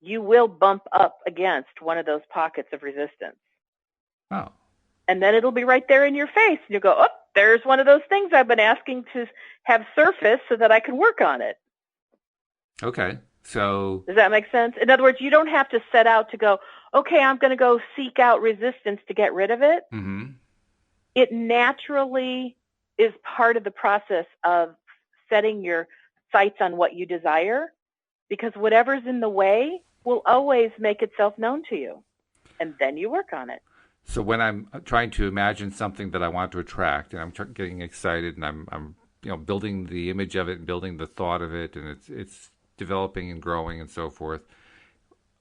you will bump up against one of those pockets of resistance. Oh. And then it'll be right there in your face. And you go, oh, there's one of those things I've been asking to have surface so that I can work on it. Okay. So does that make sense? In other words, you don't have to set out to go, okay, I'm going to go seek out resistance to get rid of it. Mm-hmm. It naturally is part of the process of setting your sights on what you desire, because whatever's in the way will always make itself known to you, and then you work on it. So when I'm trying to imagine something that I want to attract, and I'm getting excited, and I'm building the image of it, and building the thought of it, and it's developing and growing and so forth.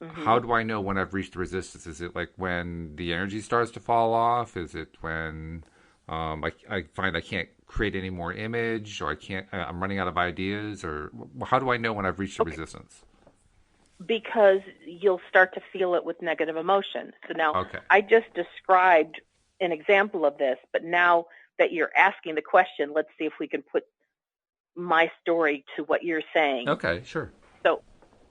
Mm-hmm. How do I know when I've reached the resistance? Is it like when the energy starts to fall off? Is it when I find I can't create any more image, or I'm running out of ideas? Or how do I know when I've reached the resistance? Because you'll start to feel it with negative emotion. So now I just described an example of this, but now that you're asking the question, let's see if we can put my story to what you're saying. Okay, sure. So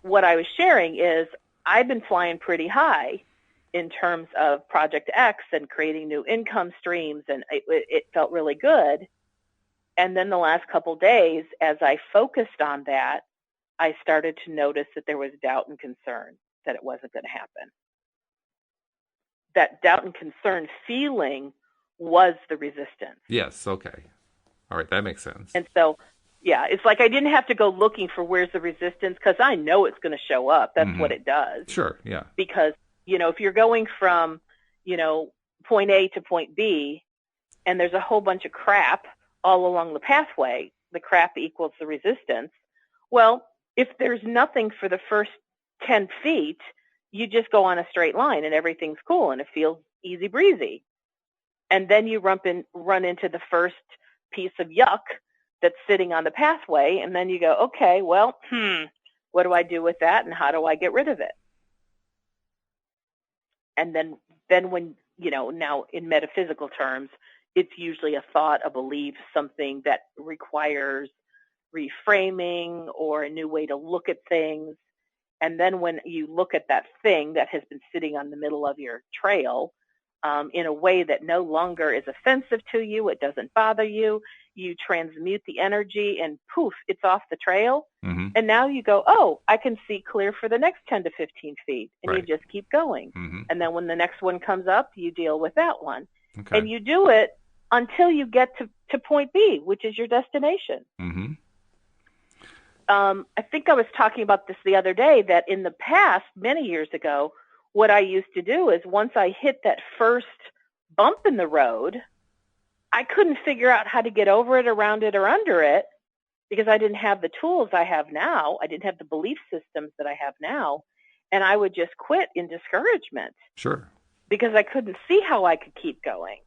what I was sharing is I've been flying pretty high in terms of Project X and creating new income streams, and it felt really good. And then the last couple days, as I focused on that, I started to notice that there was doubt and concern that it wasn't going to happen. That doubt and concern feeling was the resistance. Yes, okay. All right, that makes sense. And so, yeah, it's like I didn't have to go looking for where's the resistance, because I know it's going to show up. That's what it does. Sure, yeah. Because, if you're going from, point A to point B, and there's a whole bunch of crap all along the pathway, the crap equals the resistance. Well, if there's nothing for the first 10 feet, you just go on a straight line and everything's cool and it feels easy breezy. And then you run into the first piece of yuck that's sitting on the pathway, and then you go, okay, well, what do I do with that, and how do I get rid of it? And then when, now in metaphysical terms, it's usually a thought, a belief, something that requires reframing or a new way to look at things. And then when you look at that thing that has been sitting on the middle of your trail in a way that no longer is offensive to you, it doesn't bother you, you transmute the energy and poof, it's off the trail. Mm-hmm. And now you go, oh, I can see clear for the next 10 to 15 feet. And you just keep going. Mm-hmm. And then when the next one comes up, you deal with that one. Okay. And you do it until you get to point B, which is your destination. Mm-hmm. I think I was talking about this the other day, that in the past, many years ago, what I used to do is once I hit that first bump in the road, I couldn't figure out how to get over it, around it, or under it, because I didn't have the tools I have now. I didn't have the belief systems that I have now. And I would just quit in discouragement. Sure. Because I couldn't see how I could keep going.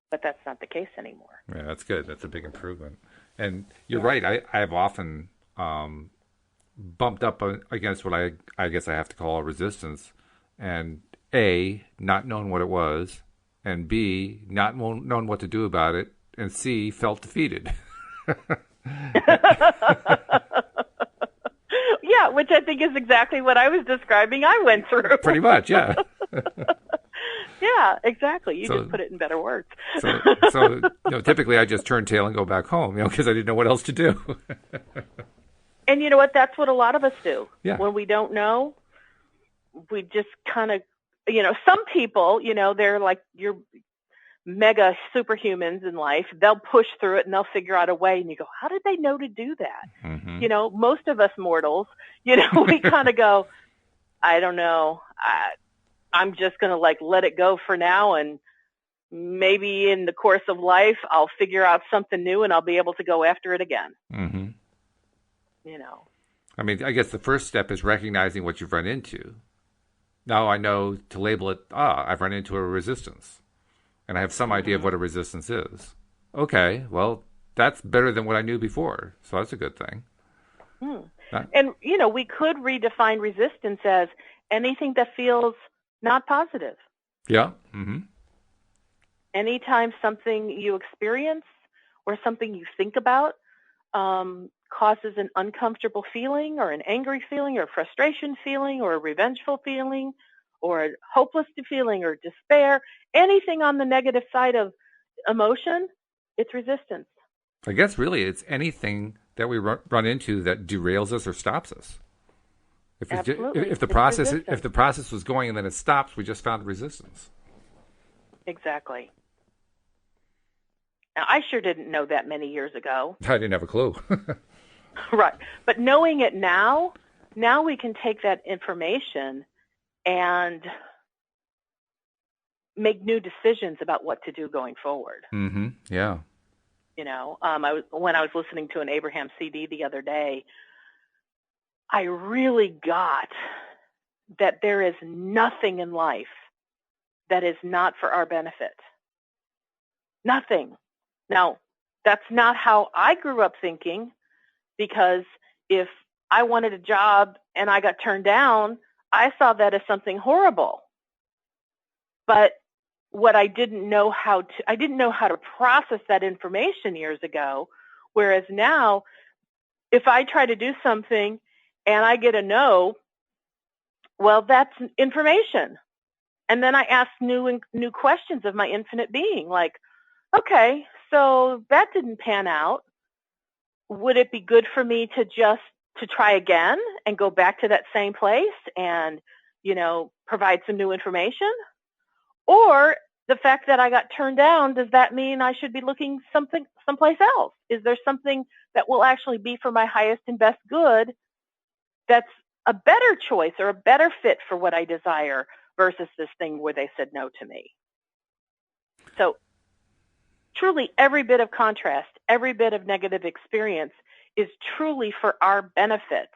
But that's not the case anymore. Yeah, that's good. That's a big improvement. And you're right. I've often bumped up against what I guess I have to call resistance, and A, not known what it was, and B, not known what to do about it, and C, felt defeated. Yeah, which I think is exactly what I was describing I went through. Pretty much, yeah. Yeah, exactly. You just put it in better words. So typically I just turn tail and go back home, because I didn't know what else to do. And you know what? That's what a lot of us do. Yeah. When we don't know, we just kind of, some people, they're like your mega superhumans in life. They'll push through it and they'll figure out a way. And you go, how did they know to do that? Mm-hmm. Most of us mortals, we kind of go, I don't know. I'm just going to let it go for now. And maybe in the course of life, I'll figure out something new and I'll be able to go after it again. Mm-hmm. I mean, I guess the first step is recognizing what you've run into. Now I know to label it, I've run into a resistance. And I have some idea of what a resistance is. Okay, well, that's better than what I knew before. So that's a good thing. And, we could redefine resistance as anything that feels not positive. Yeah. Mm-hmm. Anytime something you experience or something you think about causes an uncomfortable feeling or an angry feeling or a frustration feeling or a revengeful feeling or a hopeless feeling or despair, anything on the negative side of emotion, it's resistance. I guess really it's anything that we run into that derails us or stops us. Absolutely. If the It's process if resistance. the process was going and then it stops, we just found resistance. Exactly. Now, I sure didn't know that many years ago. I didn't have a clue. Right. But knowing it now, now we can take that information and make new decisions about what to do going forward. Mm-hmm. Yeah. When I was listening to an Abraham CD the other day, I really got that there is nothing in life that is not for our benefit. Nothing. Now, that's not how I grew up thinking, because if I wanted a job and I got turned down, I saw that as something horrible. But what I didn't know how to process that information years ago, whereas now if I try to do something and I get a no, well, that's information. And then I ask new questions of my infinite being, like, okay, so that didn't pan out. Would it be good for me to try again and go back to that same place and, provide some new information? Or the fact that I got turned down, does that mean I should be looking someplace else? Is there something that will actually be for my highest and best good that's a better choice or a better fit for what I desire versus this thing where they said no to me? So truly every bit of contrast, every bit of negative experience is truly for our benefit.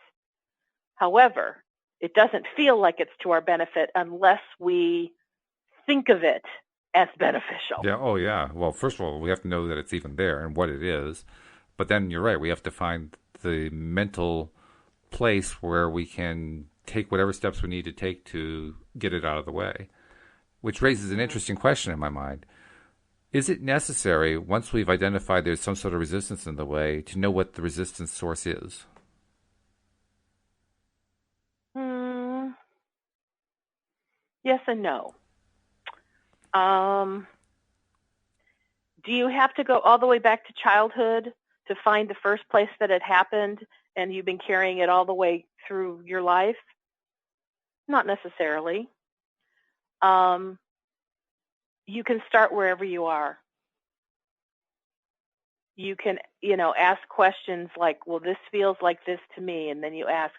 However, it doesn't feel like it's to our benefit unless we think of it as beneficial. Yeah. Oh, yeah. Well, first of all, we have to know that it's even there and what it is. But then you're right. We have to find the mental place where we can take whatever steps we need to take to get it out of the way, which raises an interesting question in my mind. Is it necessary, once we've identified there's some sort of resistance in the way, to know what the resistance source is? Hmm, yes and no. Um, do you have to go all the way back to childhood to find the first place that it happened and you've been carrying it all the way through your life? Not necessarily. Um, you can start wherever you are. You can, ask questions like, well, this feels like this to me. And then you ask,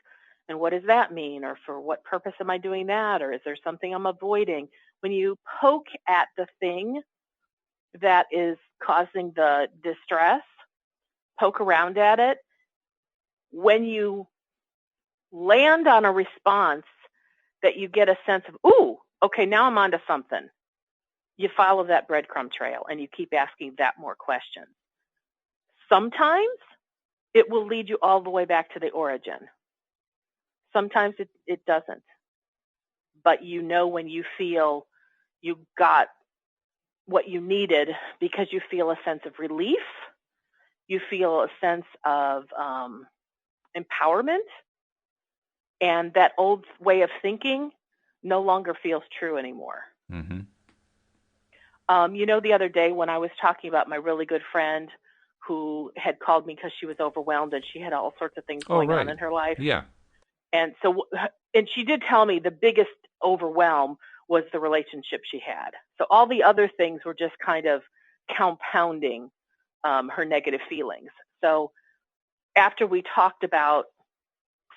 and what does that mean? Or for what purpose am I doing that? Or is there something I'm avoiding? When you poke at the thing that is causing the distress, poke around at it, when you land on a response that you get a sense of, ooh, okay, now I'm onto something. You follow that breadcrumb trail and you keep asking that more questions. Sometimes it will lead you all the way back to the origin. Sometimes it doesn't. But when you feel you got what you needed because you feel a sense of relief, you feel a sense of empowerment, and that old way of thinking no longer feels true anymore. Mm-hmm. The other day when I was talking about my really good friend who had called me because she was overwhelmed and she had all sorts of things going on in her life. Yeah. And she did tell me the biggest overwhelm was the relationship she had. So all the other things were just kind of compounding her negative feelings. So after we talked about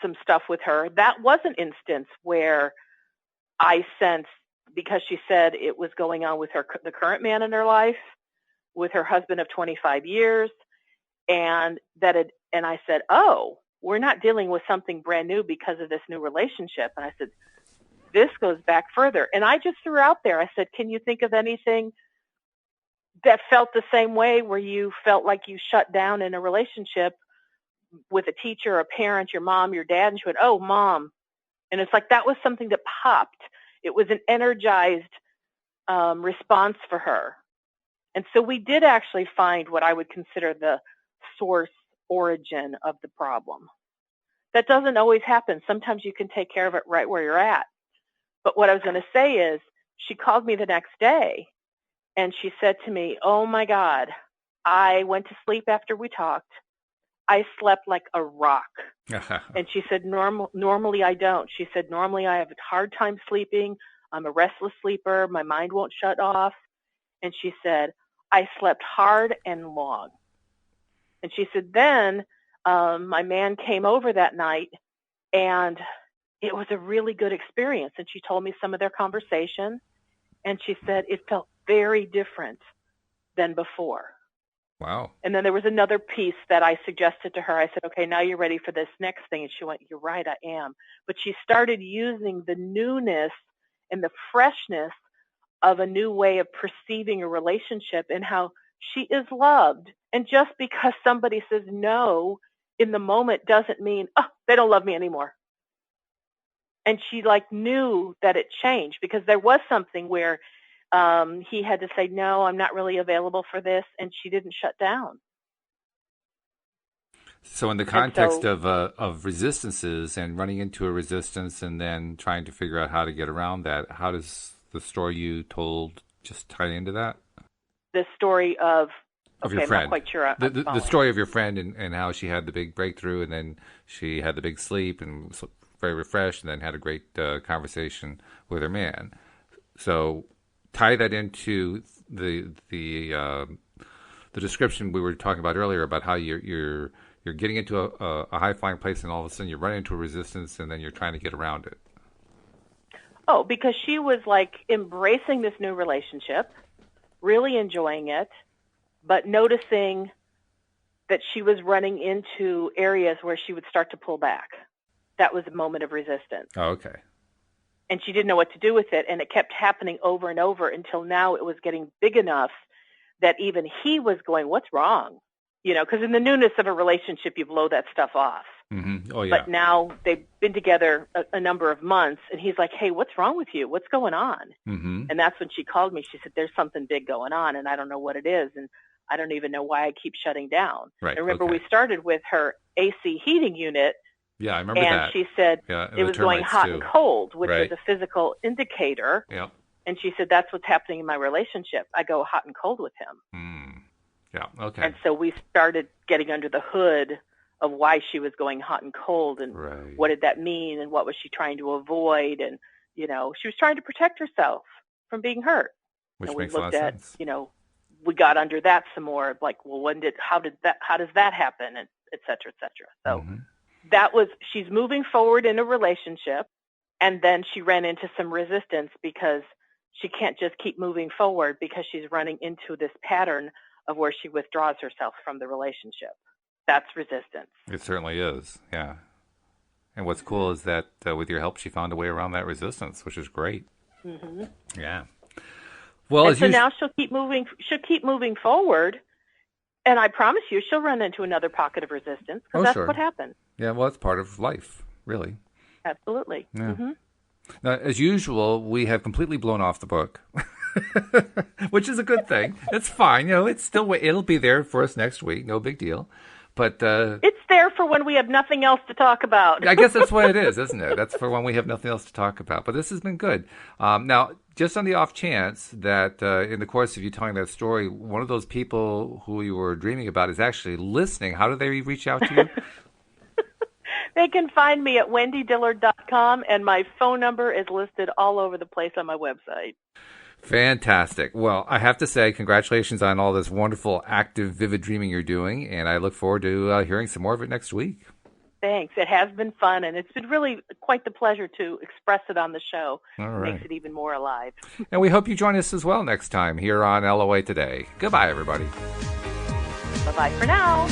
some stuff with her, that was an instance where I sensed, because she said it was going on with the current man in her life, with her husband of 25 years, and I said, oh, we're not dealing with something brand new because of this new relationship. And I said, this goes back further. And I just threw out there, I said, can you think of anything that felt the same way, where you felt like you shut down in a relationship with a teacher, a parent, your mom, your dad? And she went, oh, mom. And it's like that was something that popped. It was an energized response for her. And so we did actually find what I would consider the source origin of the problem. That doesn't always happen. Sometimes you can take care of it right where you're at. But what I was going to say is, she called me the next day and she said to me, oh my God, I went to sleep after we talked. I slept like a rock. And she said, normally I don't. She said, normally I have a hard time sleeping. I'm a restless sleeper. My mind won't shut off. And she said, I slept hard and long. And she said, then my man came over that night and it was a really good experience. And she told me some of their conversation. And she said, it felt very different than before. Wow. And then there was another piece that I suggested to her. I said, okay, now you're ready for this next thing. And she went, you're right, I am. But she started using the newness and the freshness of a new way of perceiving a relationship and how she is loved. And just because somebody says no in the moment doesn't mean, oh, they don't love me anymore. And she knew that it changed, because there was something where he had to say, no, I'm not really available for this. And she didn't shut down. So in the context of resistances and running into a resistance and then trying to figure out how to get around that, how does the story you told just tie into that? The story of your friend. I'm not quite sure. The story of your friend and how she had the big breakthrough and then she had the big sleep and was very refreshed and then had a great conversation with her man. So tie that into the description we were talking about earlier about how you're getting into a high flying place and all of a sudden you're running into a resistance and then you're trying to get around it. Oh, because she was embracing this new relationship, really enjoying it, but noticing that she was running into areas where she would start to pull back. That was a moment of resistance. Oh, okay. And she didn't know what to do with it, and it kept happening over and over until now it was getting big enough that even he was going, what's wrong? Because in the newness of a relationship, you blow that stuff off. Mm-hmm. Oh, yeah. But now they've been together a number of months, and he's like, hey, what's wrong with you? What's going on? Mm-hmm. And that's when she called me. She said, there's something big going on, and I don't know what it is, and I don't even know why I keep shutting down. Right. And remember, okay. we started with her AC heating unit. Yeah, I remember and that. And she said it was going hot too. and cold, which right. is a physical indicator. Yeah. And she said, that's what's happening in my relationship. I go hot and cold with him. Mm. Yeah, okay. And so we started getting under the hood of why she was going hot and cold and right. what did that mean and what was she trying to avoid. And, she was trying to protect herself from being hurt. Which and makes we a lot looked of at, sense. We got under that some more, well, how does that happen? And et cetera, et cetera. So mm-hmm. She's moving forward in a relationship, and then she ran into some resistance because she can't just keep moving forward because she's running into this pattern of where she withdraws herself from the relationship. That's resistance. It certainly is, yeah. And what's cool is that with your help, she found a way around that resistance, which is great. Mm-hmm. Yeah. Well, so now she'll keep moving. She'll keep moving forward, and I promise you, she'll run into another pocket of resistance because that's sure. what happens. Yeah, well, it's part of life, really. Absolutely. Yeah. Mm-hmm. Now, as usual, we have completely blown off the book, which is a good thing. It's fine. It'll be there for us next week. No big deal. But it's there for when we have nothing else to talk about. I guess that's what it is, isn't it? That's for when we have nothing else to talk about. But this has been good. Now, just on the off chance that in the course of you telling that story, one of those people who you were dreaming about is actually listening, how do they reach out to you? They can find me at wendydillard.com, and my phone number is listed all over the place on my website. Fantastic. Well, I have to say congratulations on all this wonderful, active, vivid dreaming you're doing, and I look forward to hearing some more of it next week. Thanks. It has been fun, and it's been really quite the pleasure to express it on the show. All right. It makes it even more alive. And we hope you join us as well next time here on LOA Today. Goodbye, everybody. Bye-bye for now.